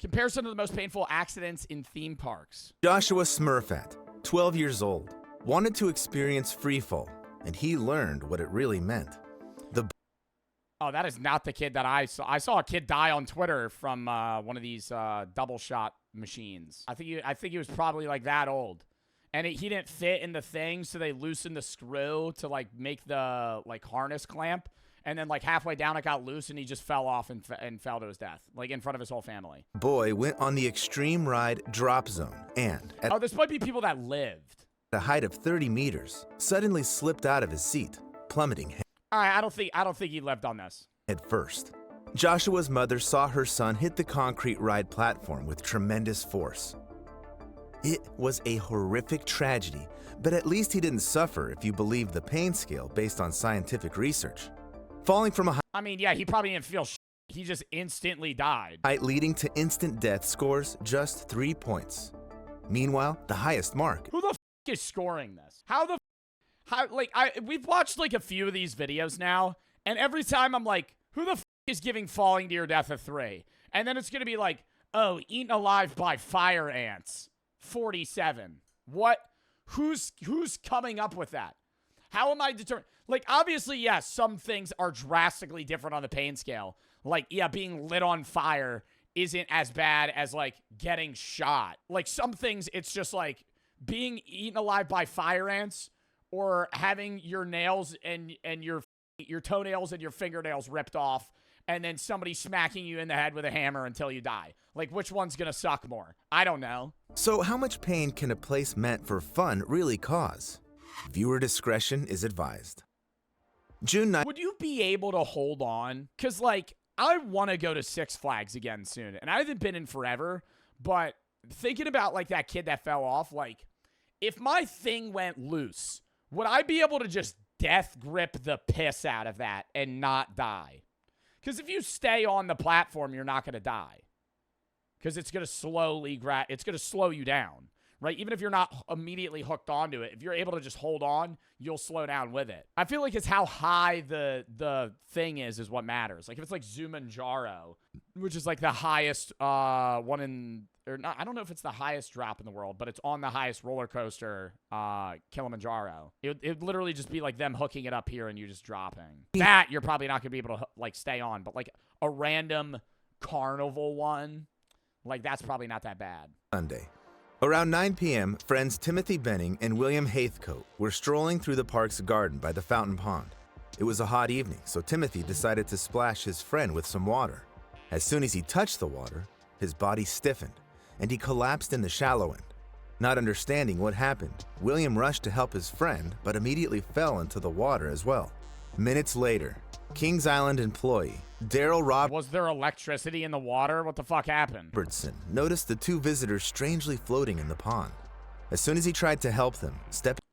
Comparison to the most painful accidents in theme parks. Joshua Smurfett, 12 years old, wanted to experience freefall, and he learned what it really meant. Oh, that is not the kid that I saw. I saw a kid die on Twitter from one of these double shot machines. I think he was probably like that old, and he didn't fit in the thing, so they loosened the screw to like make the like harness clamp, and then like halfway down it got loose, and he just fell off and fell to his death, like in front of his whole family. Boy went on the extreme ride drop zone and Oh, this might be people that lived. At a height of 30 meters, suddenly slipped out of his seat, plummeting All right, I don't think he lived on this. head first. Joshua's mother saw her son hit the concrete ride platform with tremendous force. It was a horrific tragedy, but at least he didn't suffer if you believe the pain scale based on scientific research. Falling from a I mean, yeah, he probably didn't feel he just instantly died. height leading to instant death scores just 3 points. Meanwhile, the highest mark. Who the is scoring this? We've watched like a few of these videos now, and every time I'm like, who the is giving falling to your death a 3? And then it's gonna be like, oh, eaten alive by fire ants, 47. What? Who's coming up with that? How am I determined? Like, obviously, yes, some things are drastically different on the pain scale. Like, yeah, being lit on fire isn't as bad as like getting shot. Like some things, it's just like being eaten alive by fire ants or having your nails and your toenails and your fingernails ripped off and then somebody smacking you in the head with a hammer until you die. Like, which one's gonna suck more? I don't know. So how much pain can a place meant for fun really cause? Viewer discretion is advised. June 9th. Would you be able to hold on? Because, like, I want to go to Six Flags again soon. And I haven't been in forever, but thinking about, like, that kid that fell off, like, if my thing went loose, would I be able to just death grip the piss out of that and not die? Because if you stay on the platform, you're not going to die. Because it's going to it's going to slow you down, right? Even if you're not immediately hooked onto it, if you're able to just hold on, you'll slow down with it. I feel like it's how high the thing is what matters. Like if it's like Zumanjaro, which is like the highest one in, or not, I don't know if it's the highest drop in the world, but it's on the highest roller coaster, Kilimanjaro. It'd literally just be like them hooking it up here and you just dropping. That you're probably not gonna be able to like stay on, but like a random carnival one, like that's probably not that bad. Sunday. Around 9 p.m., friends Timothy Benning and William Haithcote were strolling through the park's garden by the fountain pond. It was a hot evening, so Timothy decided to splash his friend with some water. As soon as he touched the water, his body stiffened, and he collapsed in the shallow end. Not understanding what happened, William rushed to help his friend, but immediately fell into the water as well. Minutes later, Kings Island employee Daryl Was there electricity in the water? What the fuck happened? Robertson noticed the two visitors strangely floating in the pond. As soon as he tried to help them,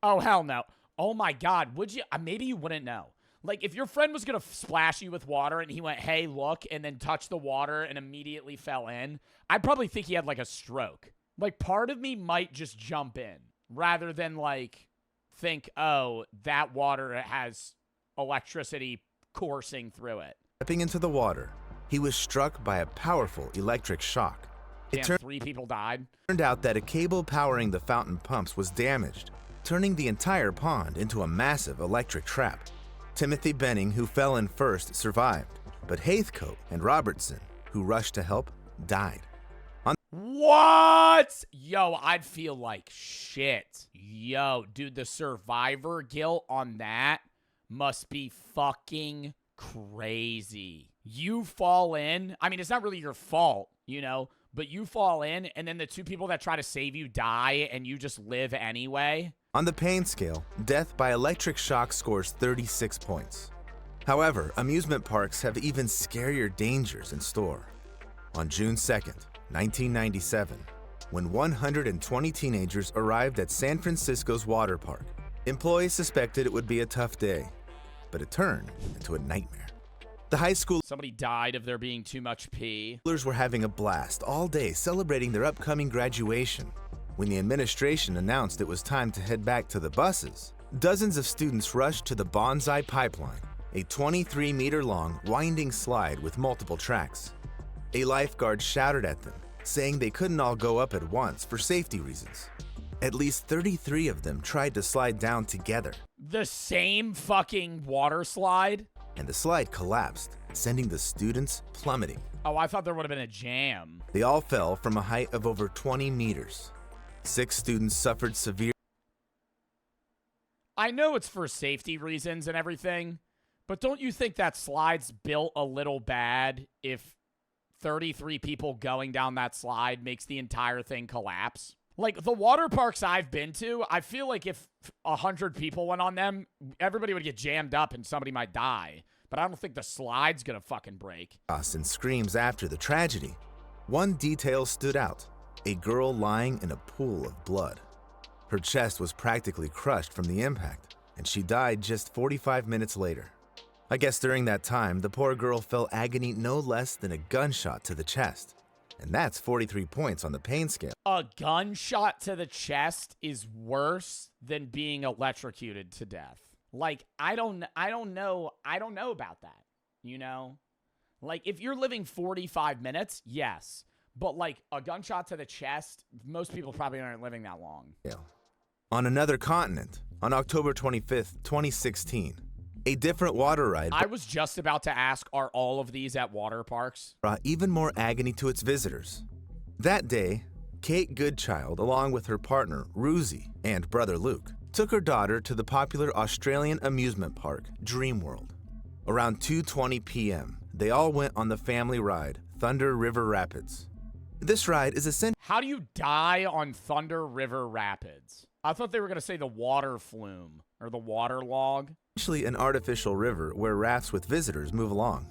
Oh, hell no. Oh my God. Would you? Maybe you wouldn't know. Like, if your friend was going to splash you with water and he went, hey, look, and then touched the water and immediately fell in, I'd probably think he had, like, a stroke. Like, part of me might just jump in rather than, like, think, oh, that water has electricity coursing through it. Stepping into the water, he was struck by a powerful electric shock. Damn, 3 people died. Turned out that a cable powering the fountain pumps was damaged, turning the entire pond into a massive electric trap. Timothy Benning, who fell in first, survived, but Haithcote and Robertson, who rushed to help, died. What? Yo, I'd feel like shit. Yo, dude, the survivor guilt on that must be fucking crazy. You fall in. I mean, it's not really your fault, you know, but you fall in and then the 2 people that try to save you die and you just live anyway. On the pain scale, death by electric shock scores 36 points. However, amusement parks have even scarier dangers in store. On June 2nd, 1997, when 120 teenagers arrived at San Francisco's water park, employees suspected it would be a tough day, but it turned into a nightmare. The high school Somebody died of there being too much pee. Schoolers were having a blast all day celebrating their upcoming graduation. When the administration announced it was time to head back to the buses, dozens of students rushed to the Bonsai Pipeline, a 23-meter-long winding slide with multiple tracks. A lifeguard shouted at them, saying they couldn't all go up at once for safety reasons. At least 33 of them tried to slide down together. The same fucking water slide? And the slide collapsed, sending the students plummeting. Oh, I thought there would have been a jam. They all fell from a height of over 20 meters. 6 students suffered severe. I know it's for safety reasons and everything, but don't you think that slide's built a little bad if 33 people going down that slide makes the entire thing collapse? Like, the water parks I've been to, I feel like if 100 people went on them, everybody would get jammed up and somebody might die. But I don't think the slide's gonna fucking break. And screams after the tragedy. One detail stood out: a girl lying in a pool of blood. Her chest was practically crushed from the impact, and she died just 45 minutes later. I guess during that time, the poor girl felt agony no less than a gunshot to the chest. And that's 43 points on the pain scale. A gunshot to the chest is worse than being electrocuted to death. Like, I don't know about that, you know? Like, if you're living 45 minutes, yes. But, like, a gunshot to the chest, most people probably aren't living that long. Yeah. On another continent, on October 25th, 2016, a different water ride I was just about to ask, are all of these at water parks? brought even more agony to its visitors. That day, Kate Goodchild, along with her partner, Ruzi, and brother Luke, took her daughter to the popular Australian amusement park, Dreamworld. Around 2:20 p.m., they all went on the family ride, Thunder River Rapids. This ride is essentially How do you die on Thunder River Rapids? I thought they were going to say the water flume or the water log. an artificial river where rafts with visitors move along,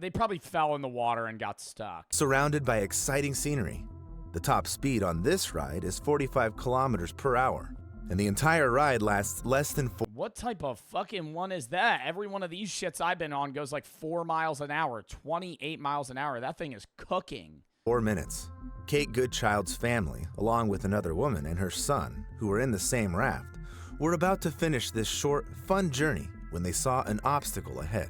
They probably fell in the water and got stuck. surrounded by exciting scenery. The top speed on this ride is 45 kilometers per hour, and the entire ride lasts less than What type of fucking one is that? Every one of these shits I've been on goes like 4 miles an hour, 28 miles an hour. That thing is cooking. 4 minutes. Kate Goodchild's family, along with another woman and her son, who were in the same raft, were about to finish this short, fun journey when they saw an obstacle ahead.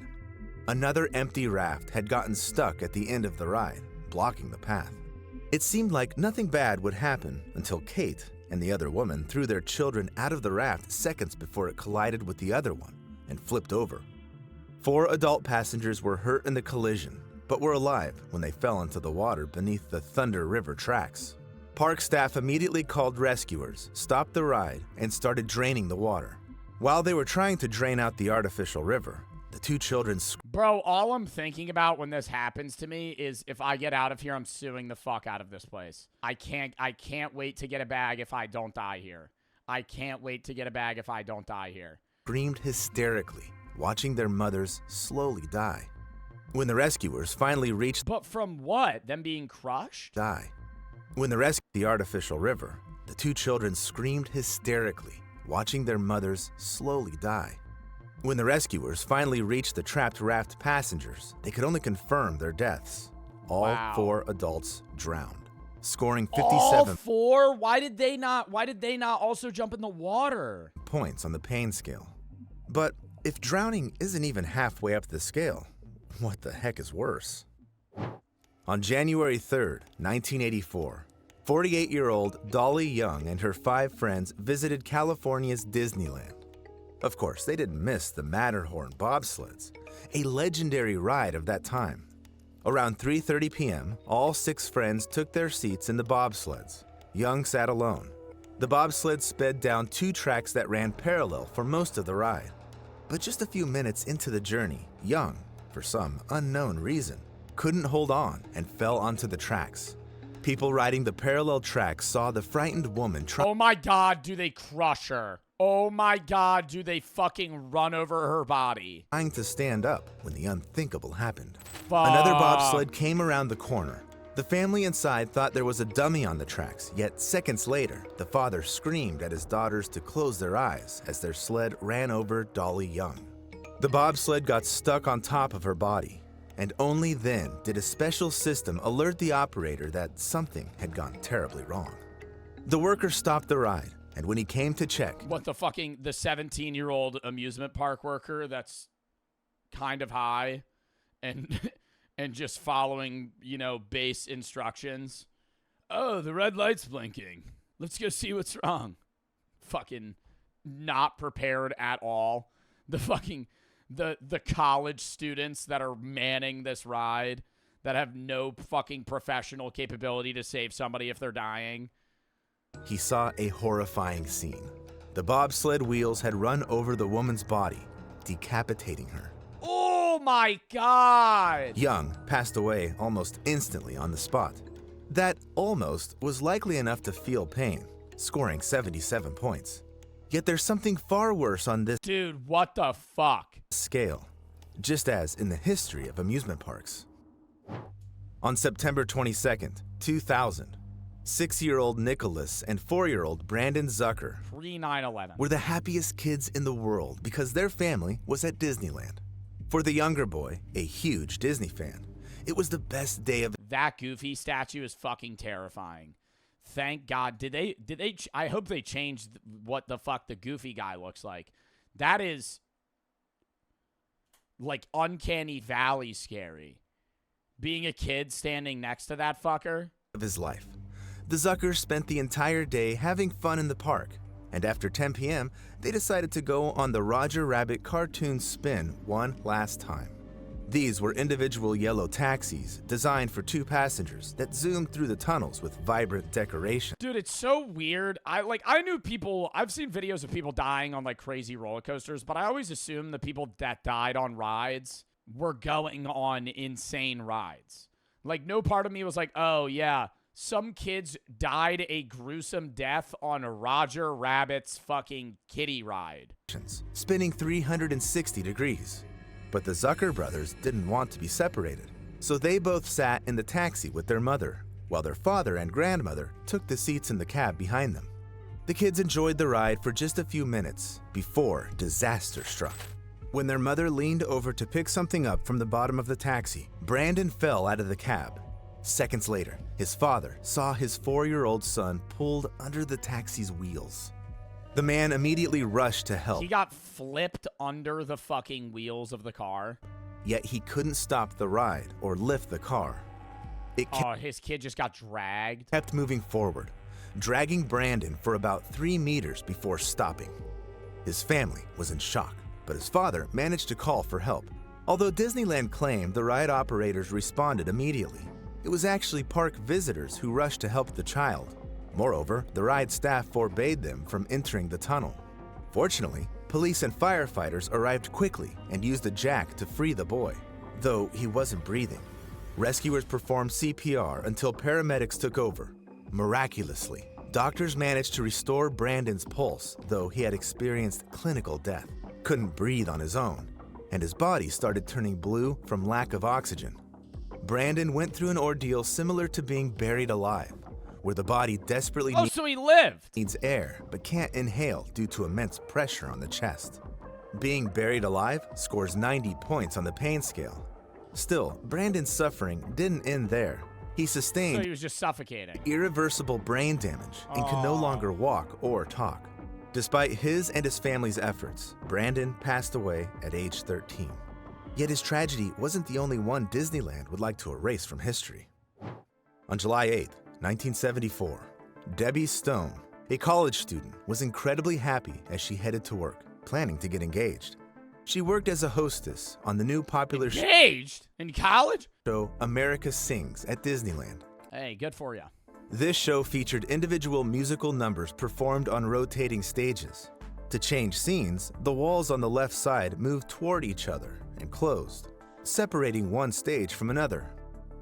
Another empty raft had gotten stuck at the end of the ride, blocking the path. It seemed like nothing bad would happen until Kate and the other woman threw their children out of the raft seconds before it collided with the other one and flipped over. 4 adult passengers were hurt in the collision, but were alive when they fell into the water beneath the Thunder River tracks. Park staff immediately called rescuers, stopped the ride, and started draining the water. While they were trying to drain out the artificial river, the 2 children Bro, all I'm thinking about when this happens to me is if I get out of here, I'm suing the fuck out of this place. I can't wait to get a bag if I don't die here. I can't wait to get a bag if I don't die here. screamed hysterically, watching their mothers slowly die. When the rescuers finally reached But from what? Them being crushed? When the artificial river, the 2 children screamed hysterically, watching their mothers slowly die. When the rescuers finally reached the trapped raft passengers, they could only confirm their deaths. All Wow. 4 adults drowned, scoring All 57 4? Why did they not also jump in the water? points on the pain scale. But if drowning isn't even halfway up the scale, what the heck is worse? On January 3rd, 1984, 48-year-old Dolly Young and her 5 friends visited California's Disneyland. Of course, they didn't miss the Matterhorn bobsleds, a legendary ride of that time. Around 3:30 p.m., all 6 friends took their seats in the bobsleds. Young sat alone. The bobsled sped down 2 tracks that ran parallel for most of the ride. But just a few minutes into the journey, Young, for some unknown reason, couldn't hold on and fell onto the tracks. People riding the parallel tracks saw the frightened woman Oh my god, do they crush her? Oh my god, do they fucking run over her body? trying to stand up when the unthinkable happened. Fuck. Another bobsled came around the corner. The family inside thought there was a dummy on the tracks, yet seconds later, the father screamed at his daughters to close their eyes as their sled ran over Dolly Young. The bobsled got stuck on top of her body, and only then did a special system alert the operator that something had gone terribly wrong. The worker stopped the ride, and when he came to check, What the 17-year-old amusement park worker that's kind of high and and just following, base instructions. Oh, the red light's blinking. Let's go see what's wrong. Fucking not prepared at all. The fucking the college students that are manning this ride that have no fucking professional capability to save somebody if they're dying. He saw a horrifying scene. The bobsled wheels had run over the woman's body, decapitating her. Oh my God! Young passed away almost instantly on the spot. That almost was likely enough to feel pain, scoring 77 points. Yet there's something far worse on this Dude, what the fuck? scale, just as in the history of amusement parks. On September 22nd, 2000, 6-year-old Nicholas and 4-year-old Brandon Zucker Pre-9/11. were the happiest kids in the world because their family was at Disneyland. For the younger boy, a huge Disney fan, it was the best day of That Goofy statue is fucking terrifying. Thank God. Did they I hope they changed what the fuck the Goofy guy looks like. That is like uncanny valley scary. Being a kid standing next to that fucker. his life. The Zuckers spent the entire day having fun in the park, and after 10 p.m., they decided to go on the Roger Rabbit cartoon spin one last time. These were individual yellow taxis designed for 2 passengers that zoomed through the tunnels with vibrant decoration. Dude, it's so weird. I've seen videos of people dying on like crazy roller coasters, but I always assume the people that died on rides were going on insane rides. Like, no part of me was like, oh yeah, some kids died a gruesome death on a Roger Rabbit's fucking kiddie ride. Spinning 360 degrees. But the Zucker brothers didn't want to be separated, so they both sat in the taxi with their mother, while their father and grandmother took the seats in the cab behind them. The kids enjoyed the ride for just a few minutes before disaster struck. When their mother leaned over to pick something up from the bottom of the taxi, Brandon fell out of the cab. Seconds later, his father saw his 4-year-old son pulled under the taxi's wheels. The man immediately rushed to help. He got flipped under the fucking wheels of the car. Yet he couldn't stop the ride or lift the car. His kid just got dragged. Kept moving forward, dragging Brandon for about 3 meters before stopping. His family was in shock, but his father managed to call for help. Although Disneyland claimed the ride operators responded immediately, it was actually park visitors who rushed to help the child. Moreover, the ride staff forbade them from entering the tunnel. Fortunately, police and firefighters arrived quickly and used a jack to free the boy, though he wasn't breathing. Rescuers performed CPR until paramedics took over. Miraculously, doctors managed to restore Brandon's pulse, though he had experienced clinical death, couldn't breathe on his own, and his body started turning blue from lack of oxygen. Brandon went through an ordeal similar to being buried alive, where the body desperately so he lived. needs air but can't inhale due to immense pressure on the chest. Being buried alive scores 90 points on the pain scale. Still, Brandon's suffering didn't end there. He So sustained he was just suffocating. irreversible brain damage and could no longer walk or talk. Despite his and his family's efforts, Brandon passed away at age 13. Yet his tragedy wasn't the only one Disneyland would like to erase from history. On July 8th, 1974, Debbie Stone, a college student, was incredibly happy as she headed to work, planning to get engaged. She worked as a hostess on the new popular Engaged? In college? show America Sings at Disneyland. Hey, good for you. This show featured individual musical numbers performed on rotating stages. To change scenes, the walls on the left side moved toward each other and closed, separating one stage from another.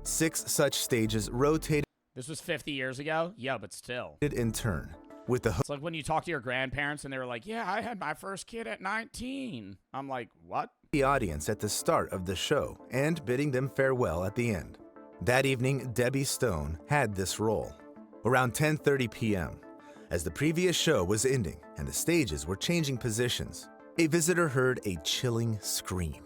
6 such stages rotated This was 50 years ago? Yeah, but still. in turn, with the It's like when you talk to your grandparents and they were like, yeah, I had my first kid at 19. I'm like, what? the audience at the start of the show and bidding them farewell at the end. That evening, Debbie Stone had this role. Around 10:30 p.m., as the previous show was ending and the stages were changing positions, a visitor heard a chilling scream.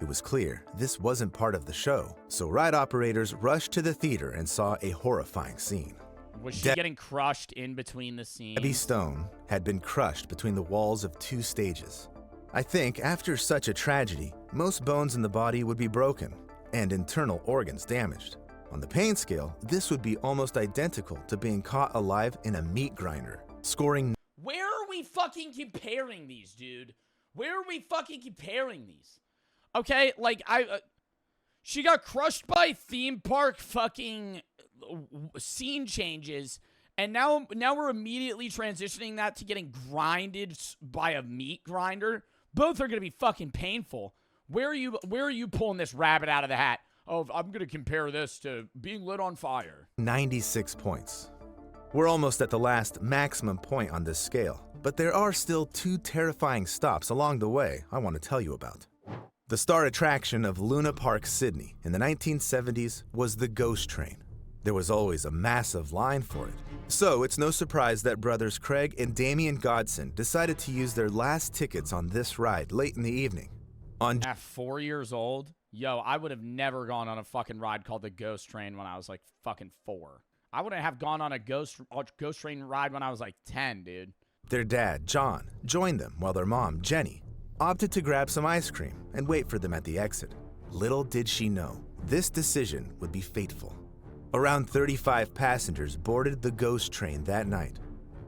It was clear this wasn't part of the show, so ride operators rushed to the theater and saw a horrifying scene. Was she getting crushed in between the scenes? Debbie Stone had been crushed between the walls of 2 stages. I think after such a tragedy, most bones in the body would be broken and internal organs damaged. On the pain scale, this would be almost identical to being caught alive in a meat grinder, scoring. Where are we fucking comparing these, dude? Where are we fucking comparing these? Okay, like, she got crushed by theme park fucking scene changes, and now we're immediately transitioning that to getting grinded by a meat grinder. Both are gonna be fucking painful. Where are you pulling this rabbit out of the hat? Oh, I'm gonna compare this to being lit on fire. 96 points. We're almost at the last maximum point on this scale, but there are still 2 terrifying stops along the way I want to tell you about. The star attraction of Luna Park, Sydney in the 1970s was the ghost train. There was always a massive line for it. So it's no surprise that brothers Craig and Damian Godson decided to use their last tickets on this ride late in the evening. At 4 years old? Yo, I would have never gone on a fucking ride called the Ghost Train when I was like fucking 4. I wouldn't have gone on a ghost train ride when I was like 10, dude. Their dad, John, joined them while their mom, Jenny, opted to grab some ice cream and wait for them at the exit. Little did she know, this decision would be fateful. Around 35 passengers boarded the ghost train that night.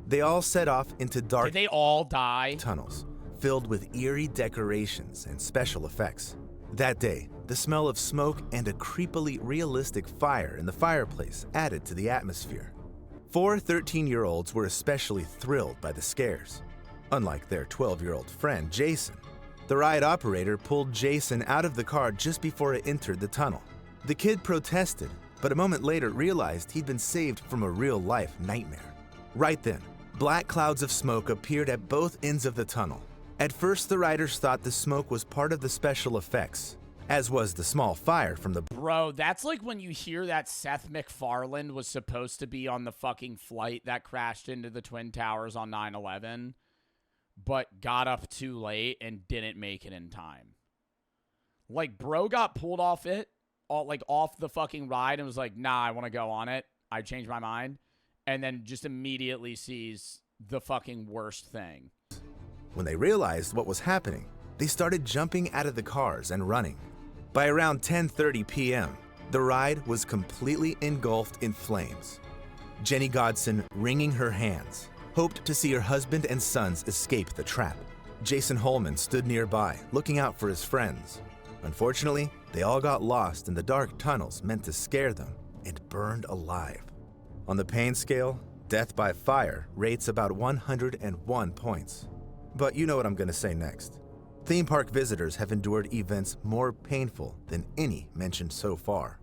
They all set off into dark. Did they all die? Tunnels filled with eerie decorations and special effects. That day, the smell of smoke and a creepily realistic fire in the fireplace added to the atmosphere. 4 13-year-olds were especially thrilled by the scares. Unlike their 12-year-old friend, Jason, the ride operator pulled Jason out of the car just before it entered the tunnel. The kid protested, but a moment later realized he'd been saved from a real-life nightmare. Right then, black clouds of smoke appeared at both ends of the tunnel. At first, the riders thought the smoke was part of the special effects, as was the small fire from the. Bro, that's like when you hear that Seth MacFarlane was supposed to be on the fucking flight that crashed into the Twin Towers on 9/11, but got up too late and didn't make it in time. Like, bro got pulled off off the fucking ride and was like, nah, I want to go on it. I changed my mind. And then just immediately sees the fucking worst thing. When they realized what was happening, they started jumping out of the cars and running. By around 10:30 p.m., the ride was completely engulfed in flames. Jenny Godson, wringing her hands, hoped to see her husband and sons escape the trap. Jason Holman stood nearby, looking out for his friends. Unfortunately, they all got lost in the dark tunnels meant to scare them and burned alive. On the pain scale, death by fire rates about 101 points. But you know what I'm going to say next. Theme park visitors have endured events more painful than any mentioned so far.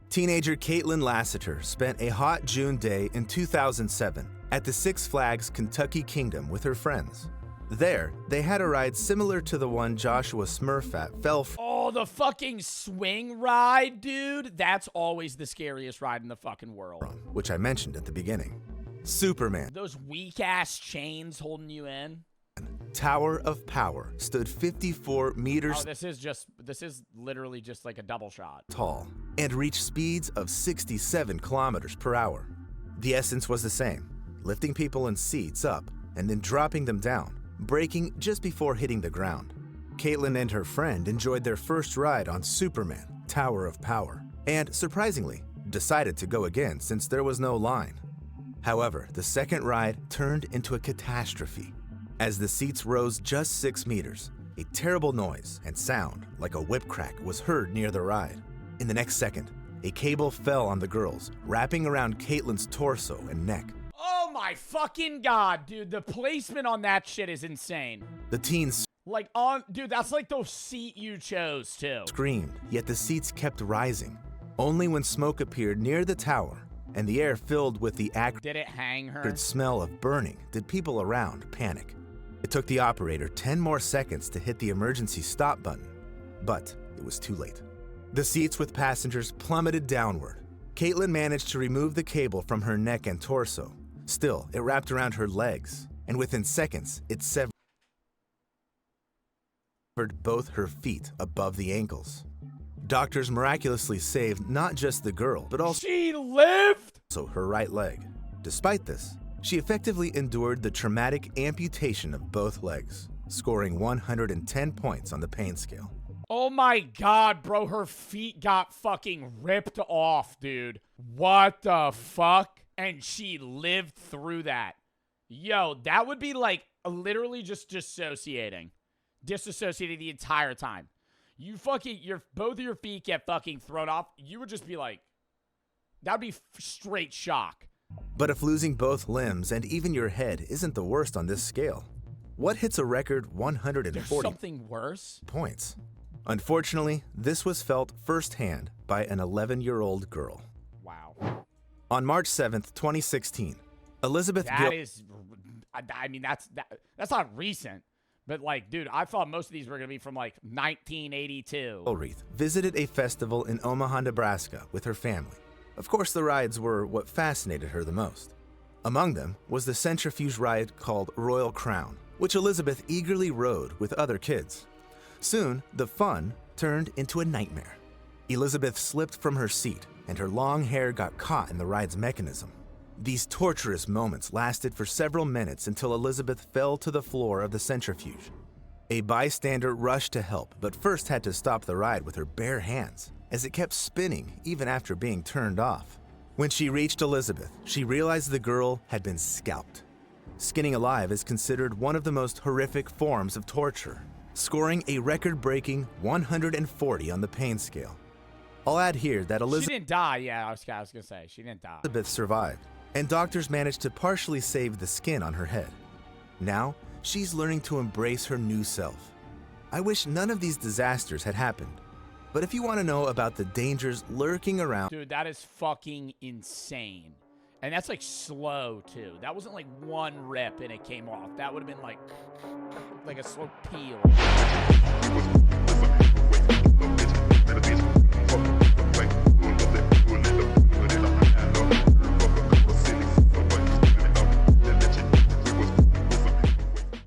Teenager Caitlin Lassiter spent a hot June day in 2007 at the Six Flags Kentucky Kingdom with her friends. There, they had a ride similar to the one Joshua Smurfat fell from. Oh, the fucking swing ride, dude. That's always the scariest ride in the fucking world. Which I mentioned at the beginning. Superman. Those weak-ass chains holding you in. Tower of Power stood 54 meters. Oh, this is literally just like a double shot. Tall and reached speeds of 67 kilometers per hour. The essence was the same, lifting people in seats up and then dropping them down, braking just before hitting the ground. Caitlin and her friend enjoyed their first ride on Superman, Tower of Power, and surprisingly, decided to go again since there was no line. However, the second ride turned into a catastrophe. As the seats rose just 6 meters, a terrible noise and sound like a whip crack was heard near the ride. In the next second, a cable fell on the girls, wrapping around Caitlin's torso and neck. Oh my fucking god, dude. The placement on that shit is insane. The teens dude, that's like the seat you chose, too. Screamed, yet the seats kept rising. Only when smoke appeared near the tower and the air filled with the Did it hang her? Smell of burning did people around panic. It took the operator 10 more seconds to hit the emergency stop button, but it was too late. The seats with passengers plummeted downward. Caitlin managed to remove the cable from her neck and torso. Still, it wrapped around her legs, and within seconds, it severed both her feet above the ankles. Doctors miraculously saved not just the girl, but also she lived! Her right leg. Despite this, she effectively endured the traumatic amputation of both legs, scoring 110 points on the pain scale. Oh my god, bro. Her feet got fucking ripped off, dude. What the fuck? And she lived through that. Yo, that would be like literally just disassociating the entire time. You fucking, both of your feet get fucking thrown off. You would just be like, that'd be straight shock. But if losing both limbs and even your head isn't the worst on this scale, what hits a record 140 There's something worse? points? Unfortunately, this was felt firsthand by an 11-year-old girl. Wow. On March 7th, 2016, Elizabeth That's not recent. But like, dude, I thought most of these were going to be from like 1982. Gilreath visited a festival in Omaha, Nebraska with her family. Of course, the rides were what fascinated her the most. Among them was the centrifuge ride called Royal Crown, which Elizabeth eagerly rode with other kids. Soon, the fun turned into a nightmare. Elizabeth slipped from her seat, and her long hair got caught in the ride's mechanism. These torturous moments lasted for several minutes until Elizabeth fell to the floor of the centrifuge. A bystander rushed to help, but first had to stop the ride with her bare hands, as it kept spinning even after being turned off. When she reached Elizabeth, she realized the girl had been scalped. Skinning alive is considered one of the most horrific forms of torture, scoring a record-breaking 140 on the pain scale. I'll add here that She didn't die. Yeah, I was going to say, she didn't die. Elizabeth survived, and doctors managed to partially save the skin on her head. Now, she's learning to embrace her new self. I wish none of these disasters had happened, but if you want to know about the dangers lurking around... Dude, that is fucking insane. And that's like slow, too. That wasn't like one rip and it came off. That would have been like a slow peel.